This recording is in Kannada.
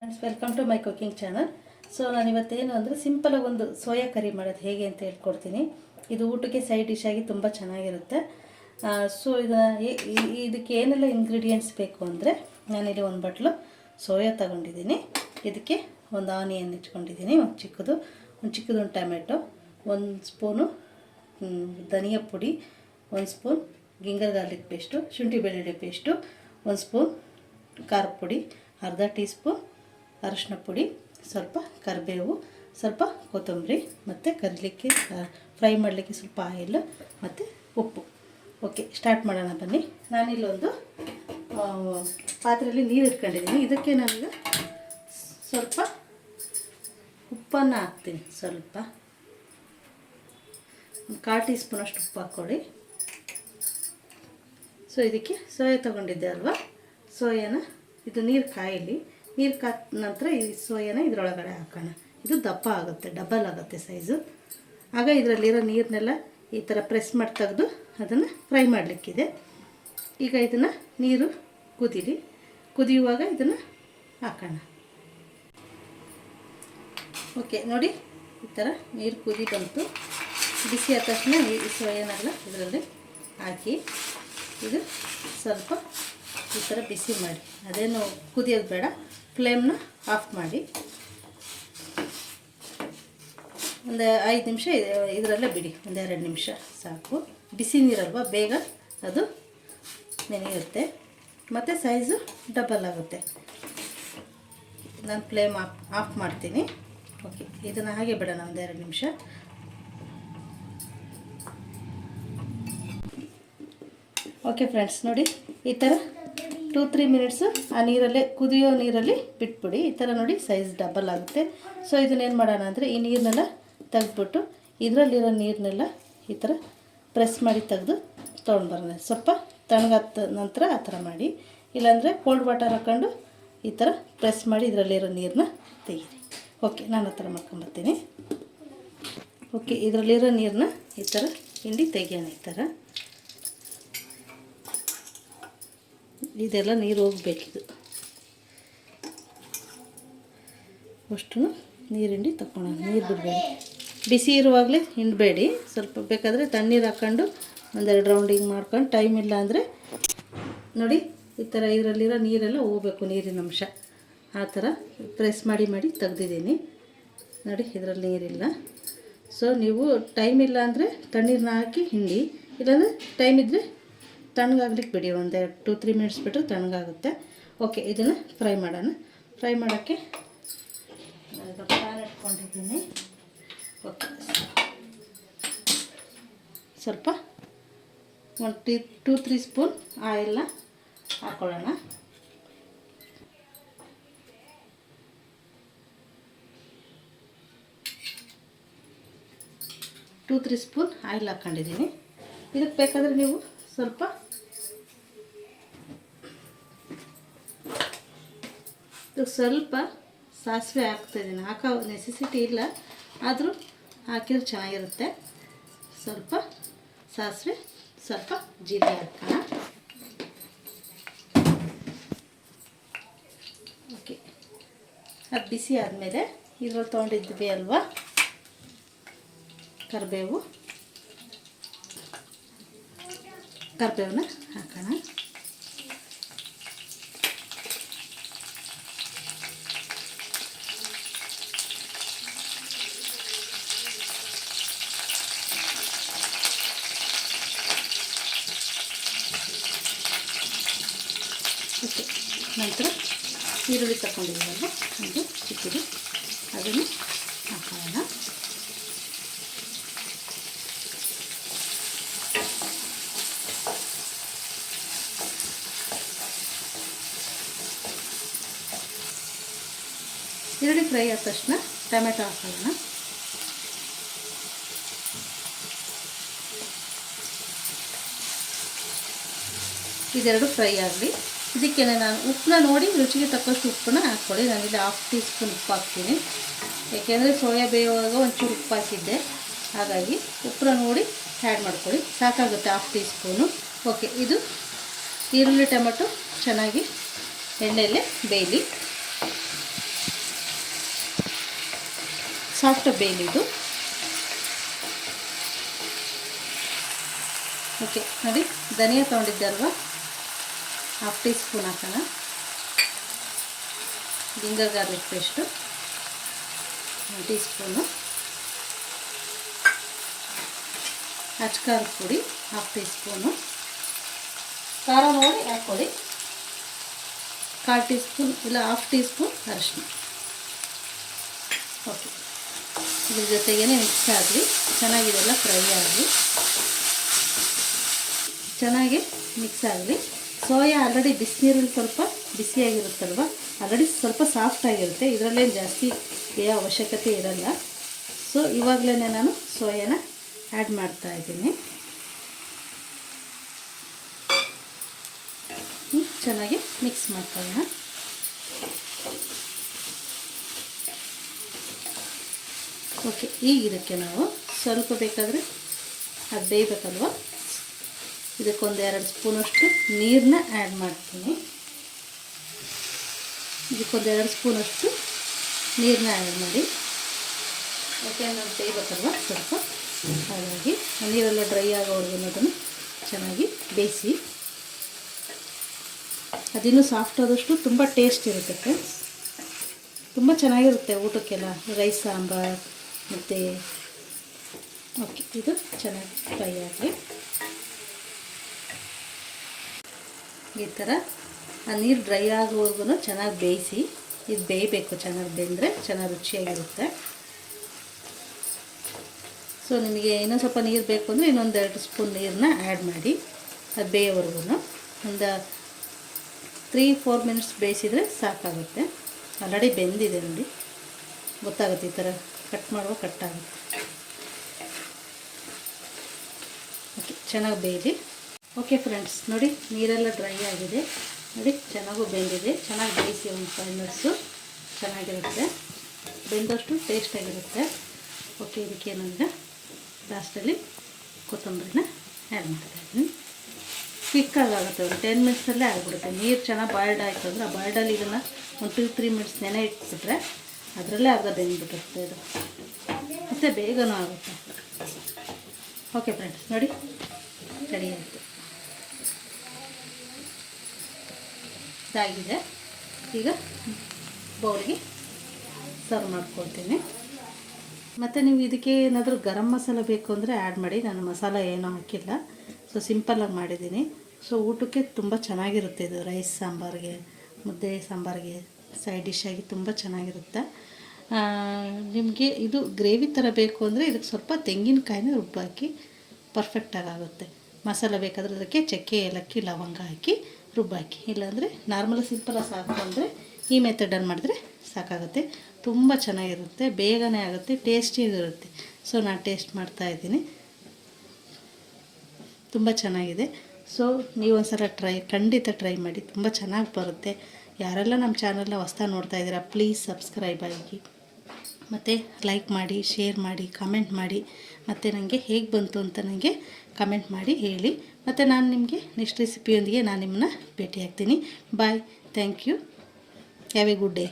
Friends, welcome to my cooking channel. So ನಾನು ಇವತ್ತೇನು ಅಂದರೆ ಸಿಂಪಲಾಗಿ ಒಂದು ಸೋಯಾ ಕರಿ ಮಾಡೋದು ಹೇಗೆ ಅಂತ ಹೇಳ್ಕೊಡ್ತೀನಿ. ಇದು ಊಟಕ್ಕೆ ಸೈಡ್ ಡಿಶ್ ಆಗಿ ತುಂಬ ಚೆನ್ನಾಗಿರುತ್ತೆ. ಸೊ ಇದಕ್ಕೆ ಏನೆಲ್ಲ ಇಂಗ್ರೀಡಿಯೆಂಟ್ಸ್ ಬೇಕು ಅಂದರೆ, ನಾನಿಲ್ಲಿ ಒಂದು ಬಟ್ಲು ಸೋಯಾ ತಗೊಂಡಿದ್ದೀನಿ. ಇದಕ್ಕೆ ಒಂದು ಆನಿಯನ್ ಇಟ್ಕೊಂಡಿದ್ದೀನಿ, ಒಂದು ಚಿಕ್ಕದು ಟೊಮೆಟೊ, ಒಂದು ಸ್ಪೂನು ಧನಿಯಾ ಪುಡಿ, ಒಂದು ಸ್ಪೂನ್ ಗಿಂಗರ್ ಗಾರ್ಲಿಕ್ ಪೇಸ್ಟು, ಶುಂಠಿ ಬೆಳ್ಳುಳ್ಳಿ ಪೇಸ್ಟು, ಒಂದು ಸ್ಪೂನ್ ಖಾರದ ಪುಡಿ, ಅರ್ಧ ಟೀ ಸ್ಪೂನ್ ಅರಶಿನ ಪುಡಿ, ಸ್ವಲ್ಪ ಕರಿಬೇವು, ಸ್ವಲ್ಪ ಕೊತ್ತಂಬರಿ, ಮತ್ತು ಕರಿಲಿಕ್ಕೆ ಫ್ರೈ ಮಾಡಲಿಕ್ಕೆ ಸ್ವಲ್ಪ ಆಯಿಲ್ ಮತ್ತು ಉಪ್ಪು. ಓಕೆ, ಸ್ಟಾರ್ಟ್ ಮಾಡೋಣ ಬನ್ನಿ. ನಾನಿಲ್ಲೊಂದು ಪಾತ್ರೆಯಲ್ಲಿ ನೀರು ಇಟ್ಕೊಂಡಿದ್ದೀನಿ. ಇದಕ್ಕೆ ನನಗೆ ಸ್ವಲ್ಪ ಉಪ್ಪನ್ನು ಹಾಕ್ತೀನಿ. ಸ್ವಲ್ಪ ಒಂದು 1/4 ಟೀ ಸ್ಪೂನಷ್ಟು ಉಪ್ಪು ಹಾಕ್ಕೊಳ್ಳಿ. ಸೊ ಇದಕ್ಕೆ ಸೋಯಾ ತೊಗೊಂಡಿದ್ದೆ ಅಲ್ವಾ, ಸೋಯಾನ ಇದು ನೀರು ಕಾಯಲಿ. ನೀರು ಕಾದ ನಂತರ ಈ ಸೋಯಾನ ಇದರೊಳಗಡೆ ಹಾಕೋಣ. ಇದು ದಪ್ಪ ಆಗುತ್ತೆ, ಡಬಲ್ ಆಗುತ್ತೆ ಸೈಜು. ಆಗ ಇದರಲ್ಲಿರೋ ನೀರನ್ನೆಲ್ಲ ಈ ಥರ ಪ್ರೆಸ್ ಮಾಡಿ ತೆಗೆದು ಅದನ್ನು ಫ್ರೈ ಮಾಡಲಿಕ್ಕಿದೆ. ಈಗ ಇದನ್ನು ನೀರು ಕುದಿಯುವಾಗ ಇದನ್ನು ಹಾಕೋಣ. ಓಕೆ ನೋಡಿ, ಈ ಥರ ನೀರು ಕುದಿ ಬಂತು. ಬಿಸಿ ಆದ ತಕ್ಷಣ ಈ ಸೋಯಾನೆಲ್ಲ ಇದರಲ್ಲಿ ಹಾಕಿ ಇದು ಸ್ವಲ್ಪ ಈ ಥರ ಬಿಸಿ ಮಾಡಿ, ಅದೇನು ಕುದಿಯೋದು ಬೇಡ, ಫ್ಲೇಮ್ನ ಆಫ್ ಮಾಡಿ ಒಂದು 5 ನಿಮಿಷ ಇದರಲ್ಲೇ ಬಿಡಿ. 1-2 ನಿಮಿಷ ಸಾಕು. ಬಿಸಿ ನೀರಲ್ವ, ಬೇಗ ಅದು ನೆನೆಯುತ್ತೆ ಮತ್ತು ಸೈಜು ಡಬಲ್ ಆಗುತ್ತೆ. ನಾನು ಫ್ಲೇಮ್ ಆಫ್ ಮಾಡ್ತೀನಿ. ಓಕೆ, ಇದನ್ನು ಹಾಗೆ ಬಿಡೋಣ 1-2 ನಿಮಿಷ. ಓಕೆ ಫ್ರೆಂಡ್ಸ್, ನೋಡಿ ಈ ಥರ 2-3 ಮಿನಿಟ್ಸು ಆ ನೀರಲ್ಲೇ, ಕುದಿಯೋ ನೀರಲ್ಲಿ ಬಿಟ್ಬಿಡಿ. ಈ ಥರ ನೋಡಿ ಸೈಜ್ ಡಬಲ್ ಆಗುತ್ತೆ. ಸೊ ಇದನ್ನೇನು ಮಾಡೋಣ ಅಂದರೆ, ಈ ನೀರನ್ನೆಲ್ಲ ತೆಗೆದ್ಬಿಟ್ಟು ಇದರಲ್ಲಿರೋ ನೀರನ್ನೆಲ್ಲ ಈ ಥರ ಪ್ರೆಸ್ ಮಾಡಿ ತೆಗೆದು ತೊಗೊಂಡ್ಬರೋಣ. ಸ್ವಲ್ಪ ತಣ್ಣಗಾದ ನಂತರ ಆ ಥರ ಮಾಡಿ, ಇಲ್ಲಾಂದರೆ ಕೋಲ್ಡ್ ವಾಟರ್ ಹಾಕ್ಕೊಂಡು ಈ ಥರ ಪ್ರೆಸ್ ಮಾಡಿ ಇದರಲ್ಲಿರೋ ನೀರನ್ನ ತೆಗೀರಿ. ಓಕೆ, ನಾನು ಆ ಥರ ಮಾಡ್ಕೊಂಬರ್ತೀನಿ. ಓಕೆ, ಇದರಲ್ಲಿರೋ ನೀರನ್ನ ಈ ಥರ ಹಿಂಡಿ ತೆಗಿಯೋಣ. ಈ ಥರ ಇದೆಲ್ಲ ನೀರು ಹೋಗಬೇಕಿದು, ಅಷ್ಟು ನೀರು ಹಿಂಡಿ ತಗೊಳ್ಳೋಣ. ನೀರು ಬಿಡಬೇಡಿ, ಬಿಸಿ ಇರುವಾಗಲೇ ಹಿಂಡಬೇಡಿ. ಸ್ವಲ್ಪ ಬೇಕಾದರೆ ತಣ್ಣೀರು ಹಾಕ್ಕೊಂಡು 1-2 ರೌಂಡಿಂಗ್ ಮಾಡ್ಕೊಂಡು, ಟೈಮ್ ಇಲ್ಲ ಅಂದರೆ ನೋಡಿ ಈ ಥರ ಇದರಲ್ಲಿರೋ ನೀರೆಲ್ಲ ಹೋಗಬೇಕು, ನೀರಿನ ಅಂಶ. ಆ ಥರ ಪ್ರೆಸ್ ಮಾಡಿ ತೆಗೆದಿದ್ದೀನಿ. ನೋಡಿ ಇದರಲ್ಲಿ ನೀರಿಲ್ಲ. ಸೊ ನೀವು ಟೈಮ್ ಇಲ್ಲ ಅಂದರೆ ತಣ್ಣೀರನ್ನ ಹಾಕಿ ಹಿಂಡಿ, ಇಲ್ಲಾಂದರೆ ಟೈಮ್ ಇದ್ದರೆ ತಣ್ಣಗಾಗ್ಲಿಕ್ಕೆ ಬಿಡಿ. 2-3 ಮಿನಿಟ್ಸ್ ಬಿಟ್ಟರೆ ತಣ್ಣಗಾಗುತ್ತೆ. ಓಕೆ, ಇದನ್ನು ಫ್ರೈ ಮಾಡೋಣ. ಫ್ರೈ ಮಾಡೋಕ್ಕೆ ನಾನು ಪ್ಯಾನ್ ಇಟ್ಕೊಂಡಿದ್ದೀನಿ. ಓಕೆ, ಸ್ವಲ್ಪ 2-3 ಸ್ಪೂನ್ ಆಯಿಲ್ನ ಹಾಕ್ಕೊಳ್ಳೋಣ. ಟೂ 3 ಸ್ಪೂನ್ ಆಯಿಲ್ ಹಾಕ್ಕೊಂಡಿದ್ದೀನಿ. ಇದಕ್ಕೆ ಬೇಕಾದರೆ ನೀವು ಸ್ವಲ್ಪ ಸಾಸಿವೆ ಹಾಕ್ತಾಯಿದ್ದೀನಿ. ಹಾಕೋ ನೆಸೆಸಿಟಿ ಇಲ್ಲ, ಆದರೂ ಹಾಕಿದ್ರೆ ಚೆನ್ನಾಗಿರುತ್ತೆ. ಸ್ವಲ್ಪ ಸಾಸಿವೆ, ಸ್ವಲ್ಪ ಜೀರಿಗೆ ಹಾಕೋಣ. ಓಕೆ, ಅದು ಬಿಸಿ ಆದಮೇಲೆ ಇದ್ರಲ್ಲಿ ತೊಗೊಂಡಿದ್ವಿ ಅಲ್ವಾ, ಕರಿಬೇವನ್ನ ಹಾಕೋಣ. ಓಕೆ, ನಂತರ ಈರುಳ್ಳಿ ತಗೊಂಡಿದ್ದೀವಲ್ಲ, ಒಂದು ಚಿಕ್ಕದು, ಅದನ್ನು ಹಾಕೋಣ. ಈರುಳ್ಳಿ ಫ್ರೈ ಆದ ತಕ್ಷಣ ಟೊಮೆಟೊ ಹಾಕೋಣ. ಇದೆರಡು ಫ್ರೈ ಆಗಲಿ. ಇದಕ್ಕೆ ನಾನು ಉಪ್ಪನ್ನ ನೋಡಿ ರುಚಿಗೆ ತಕ್ಕಷ್ಟು ಉಪ್ಪನ್ನ ಹಾಕ್ಕೊಳ್ಳಿ. ನಾನಿಲ್ಲಿ 1/2 ಟೀ ಸ್ಪೂನ್ ಉಪ್ಪು ಹಾಕ್ತೀನಿ, ಏಕೆಂದರೆ ಸೋಯಾ ಬೇಯುವಾಗ ಒಂಚೂರು ಉಪ್ಪು ಹಾಕಿದ್ದೆ, ಹಾಗಾಗಿ ಉಪ್ಪನ್ನ ನೋಡಿ ಆ್ಯಡ್ ಮಾಡ್ಕೊಳ್ಳಿ. ಸಾಕಾಗುತ್ತೆ 1/2 ಟೀ ಸ್ಪೂನು. ಓಕೆ, ಇದು ಈರುಳ್ಳಿ ಟೊಮೆಟೊ ಚೆನ್ನಾಗಿ ಎಣ್ಣೆಯಲ್ಲೇ ಬೇಯಲಿ. ಸಾಫ್ಟ್ ಬೇಲಿ ಇದು. ಓಕೆ ನೋಡಿ, ಧನಿಯಾ ತೊಗೊಂಡಿದ್ದೆ ಅಲ್ವಾ, 1/2 ಟೀ ಸ್ಪೂನ್ ಹಾಕೋಣ. Ginger garlic paste 1 tea spoon. ಅಚ್ಕಾರದ ಪುಡಿ 1/2 ಟೀ ಸ್ಪೂನು. ಖಾರ ನೋಡಿ ಹಾಕ್ಕೊಳ್ಳಿ. 1/4 ಟೀ ಸ್ಪೂನ್ ಇಲ್ಲ 1/2 ಟೀ ಸ್ಪೂನ್ ಅರಿಶಿನ. ಓಕೆ, ಇದ್ರ ಜೊತೆಗೇ ಮಿಕ್ಸ್ ಆಗಲಿ, ಚೆನ್ನಾಗಿದೆಲ್ಲ ಫ್ರೈ ಆಗಲಿ, ಚೆನ್ನಾಗಿ ಮಿಕ್ಸ್ ಆಗಲಿ. ಸೋಯಾ ಆಲ್ರೆಡಿ ಬಿಸಿನೀರಲ್ಲಿ ಸ್ವಲ್ಪ ಬಿಸಿಯಾಗಿರುತ್ತಲ್ವ, ಆಲ್ರೆಡಿ ಸ್ವಲ್ಪ ಸಾಫ್ಟಾಗಿರುತ್ತೆ, ಇದರಲ್ಲೇನು ಜಾಸ್ತಿ ಬೇಯೋ ಅವಶ್ಯಕತೆ ಇರಲ್ಲ. ಸೊ ಇವಾಗಲೇ ನಾನು ಸೋಯಾನ ಆ್ಯಡ್ ಮಾಡ್ತಾಯಿದ್ದೀನಿ. ಚೆನ್ನಾಗಿ ಮಿಕ್ಸ್ ಮಾಡ್ಕೊಳ್ಳೋಣ. ಓಕೆ, ಈಗ ಇದಕ್ಕೆ ನಾವು ಸ್ವಲ್ಪ ಬೇಕಾದರೆ ಅದು ಬೇಯಬೇಕಲ್ವ, ಇದಕ್ಕೊಂದು 2 ಸ್ಪೂನಷ್ಟು ನೀರನ್ನ ಆ್ಯಡ್ ಮಾಡ್ತೀನಿ. ಇದಕ್ಕೊಂದು 2 ಸ್ಪೂನಷ್ಟು ನೀರನ್ನ ಆ್ಯಡ್ ಮಾಡಿ. ಯಾಕೆ ನಾವು ಬೇಯಬೇಕಲ್ವ ಸ್ವಲ್ಪ, ಹಾಗಾಗಿ ನೀರೆಲ್ಲ ಡ್ರೈ ಆಗೋವರೆಗೂ ಅದನ್ನು ಚೆನ್ನಾಗಿ ಬೇಯಿಸಿ. ಅದಿನ್ನೂ ಸಾಫ್ಟ್ ಆದಷ್ಟು ತುಂಬ ಟೇಸ್ಟ್ ಇರುತ್ತೆ ಫ್ರೆಂಡ್ಸ್, ತುಂಬ ಚೆನ್ನಾಗಿರುತ್ತೆ ಊಟಕ್ಕೆಲ್ಲ, ರೈಸ್ ಸಾಂಬಾರು ಮತ್ತು. ಓಕೆ, ಇದು ಚೆನ್ನಾಗಿ ಫ್ರೈ ಆಗಲಿ. ಈ ಥರ ಆ ನೀರು ಡ್ರೈ ಆಗೋವರೆಗೂ ಚೆನ್ನಾಗಿ ಬೇಯಿಸಿ. ಇದು ಬೇಯಬೇಕು, ಚೆನ್ನಾಗಿ ಬೆಂದರೆ ಚೆನ್ನಾಗಿ ರುಚಿಯಾಗಿರುತ್ತೆ. ಸೊ ನಿಮಗೆ ಇನ್ನೊಂದು ಸ್ವಲ್ಪ ನೀರು ಬೇಕು ಅಂದರೆ ಇನ್ನೊಂದು 2 ಸ್ಪೂನ್ ನೀರನ್ನ ಆ್ಯಡ್ ಮಾಡಿ. ಅದು ಬೇಯೋವರೆಗೂ ಒಂದು 3-4 ಮಿನಿಟ್ಸ್ ಬೇಯಿಸಿದರೆ ಸಾಕಾಗುತ್ತೆ. ಆಲ್ರೆಡಿ ಬೆಂದಿದೆ ನೋಡಿ, ಗೊತ್ತಾಗುತ್ತೆ, ಈ ಥರ ಕಟ್ ಮಾಡುವ ಕಟ್ಟಾಗುತ್ತೆ. ಓಕೆ, ಚೆನ್ನಾಗಿ ಬೇಯಲಿ. ಓಕೆ ಫ್ರೆಂಡ್ಸ್, ನೋಡಿ ನೀರೆಲ್ಲ ಡ್ರೈ ಆಗಿದೆ, ನೋಡಿ ಚೆನ್ನಾಗೂ ಬೆಂದಿದೆ. ಚೆನ್ನಾಗಿ ಬೇಯಿಸಿ ಒಂದು 5 ಮಿನಿಟ್ಸು, ಚೆನ್ನಾಗಿರುತ್ತೆ, ಬೆಂದಷ್ಟು ಟೇಸ್ಟಾಗಿರುತ್ತೆ. ಓಕೆ, ಇದಕ್ಕೇನಂದರೆ ಲಾಸ್ಟಲ್ಲಿ ಕೊತ್ತಂಬರಿನ ಆ್ಯಡ್ ಮಾಡ್ತಾಯಿದ್ದೀನಿ. ಕ್ವಿಕ್ಕಾಗುತ್ತೆ, ಒಂದು 10 ಮಿನಿಟ್ಸಲ್ಲೇ ಆಗಿಬಿಡುತ್ತೆ. ನೀರು ಚೆನ್ನಾಗಿ ಬಾಯ್ಲ್ಡ್ ಆಯಿತು ಅಂದರೆ ಆ ಬಾಯ್ಲ್ಡಲ್ಲಿ ಇದನ್ನು ಒಂದು 2-3 ಮಿನಿಟ್ಸ್ ನೆನೆ ಇಟ್ಬಿಟ್ರೆ ಅದರಲ್ಲೇ ಅರ್ಧ ಬೆಂದ್ಬಿಟ್ಟಿರುತ್ತೆ ಇದು, ಮತ್ತು ಬೇಗನೂ ಆಗುತ್ತೆ. ಓಕೆ ಫ್ರೆಂಡ್ಸ್, ನೋಡಿ ರೆಡಿ ಆಯಿತು, ಇದಾಗಿದೆ. ಈಗ ಬೌಲ್ಗೆ ಸರ್ವ್ ಮಾಡ್ಕೊಳ್ತೀನಿ. ಮತ್ತು ನೀವು ಇದಕ್ಕೆ ಏನಾದರೂ ಗರಂ ಮಸಾಲ ಬೇಕು ಅಂದರೆ ಆ್ಯಡ್ ಮಾಡಿ. ನಾನು ಮಸಾಲ ಏನೂ ಹಾಕಿಲ್ಲ, ಸೊ ಸಿಂಪಲ್ಲಾಗಿ ಮಾಡಿದ್ದೀನಿ. ಸೊ ಊಟಕ್ಕೆ ತುಂಬ ಚೆನ್ನಾಗಿರುತ್ತೆ ಇದು, ರೈಸ್ ಸಾಂಬಾರಿಗೆ, ಮುದ್ದೆ ಸಾಂಬಾರಿಗೆ ಸೈಡ್ ಡಿಶ್ಶಾಗಿ ತುಂಬ ಚೆನ್ನಾಗಿರುತ್ತೆ. ನಿಮಗೆ ಇದು ಗ್ರೇವಿ ಥರ ಬೇಕು ಅಂದರೆ ಇದಕ್ಕೆ ಸ್ವಲ್ಪ ತೆಂಗಿನಕಾಯಿನ ರುಬ್ಬಾಕಿ ಪರ್ಫೆಕ್ಟಾಗುತ್ತೆ. ಮಸಾಲ ಬೇಕಾದರೆ ಅದಕ್ಕೆ ಚಕ್ಕೆ, ಏಲಕ್ಕಿ, ಲವಂಗ ಹಾಕಿ ರುಬ್ಬಾಕಿ. ಇಲ್ಲಾಂದರೆ ನಾರ್ಮಲ್ ಸಿಂಪಲಾಗಿ ಸಾಕು ಅಂದರೆ ಈ ಮೆಥಡಲ್ಲಿ ಮಾಡಿದ್ರೆ ಸಾಕಾಗುತ್ತೆ. ತುಂಬ ಚೆನ್ನಾಗಿರುತ್ತೆ, ಬೇಗನೆ ಆಗುತ್ತೆ, ಟೇಸ್ಟಿಯಾಗಿರುತ್ತೆ. ಸೊ ನಾನು ಟೇಸ್ಟ್ ಮಾಡ್ತಾಯಿದ್ದೀನಿ, ತುಂಬ ಚೆನ್ನಾಗಿದೆ. ಸೊ ನೀವೊಂದು ಸಲ ಖಂಡಿತ ಟ್ರೈ ಮಾಡಿ, ತುಂಬ ಚೆನ್ನಾಗಿ ಬರುತ್ತೆ. ಯಾರೆಲ್ಲ ನಮ್ಮ ಚಾನಲ್ನ ಹೊಸ್ದಾಗಿ ನೋಡ್ತಾ ಇದ್ದೀರಾ ಪ್ಲೀಸ್ ಸಬ್ಸ್ಕ್ರೈಬ್ ಆಗಿ, ಮತ್ತು ಲೈಕ್ ಮಾಡಿ, ಶೇರ್ ಮಾಡಿ, ಕಮೆಂಟ್ ಮಾಡಿ, ಮತ್ತು ನನಗೆ ಹೇಗೆ ಬಂತು ಅಂತ ನನಗೆ ಕಮೆಂಟ್ ಮಾಡಿ ಹೇಳಿ. ಮತ್ತು ನಾನು ನಿಮಗೆ ನೆಕ್ಸ್ಟ್ ರೆಸಿಪಿಯೊಂದಿಗೆ ನಾನು ನಿಮ್ಮನ್ನ ಭೇಟಿ ಆಗ್ತೀನಿ. Bye, thank you, have a good day.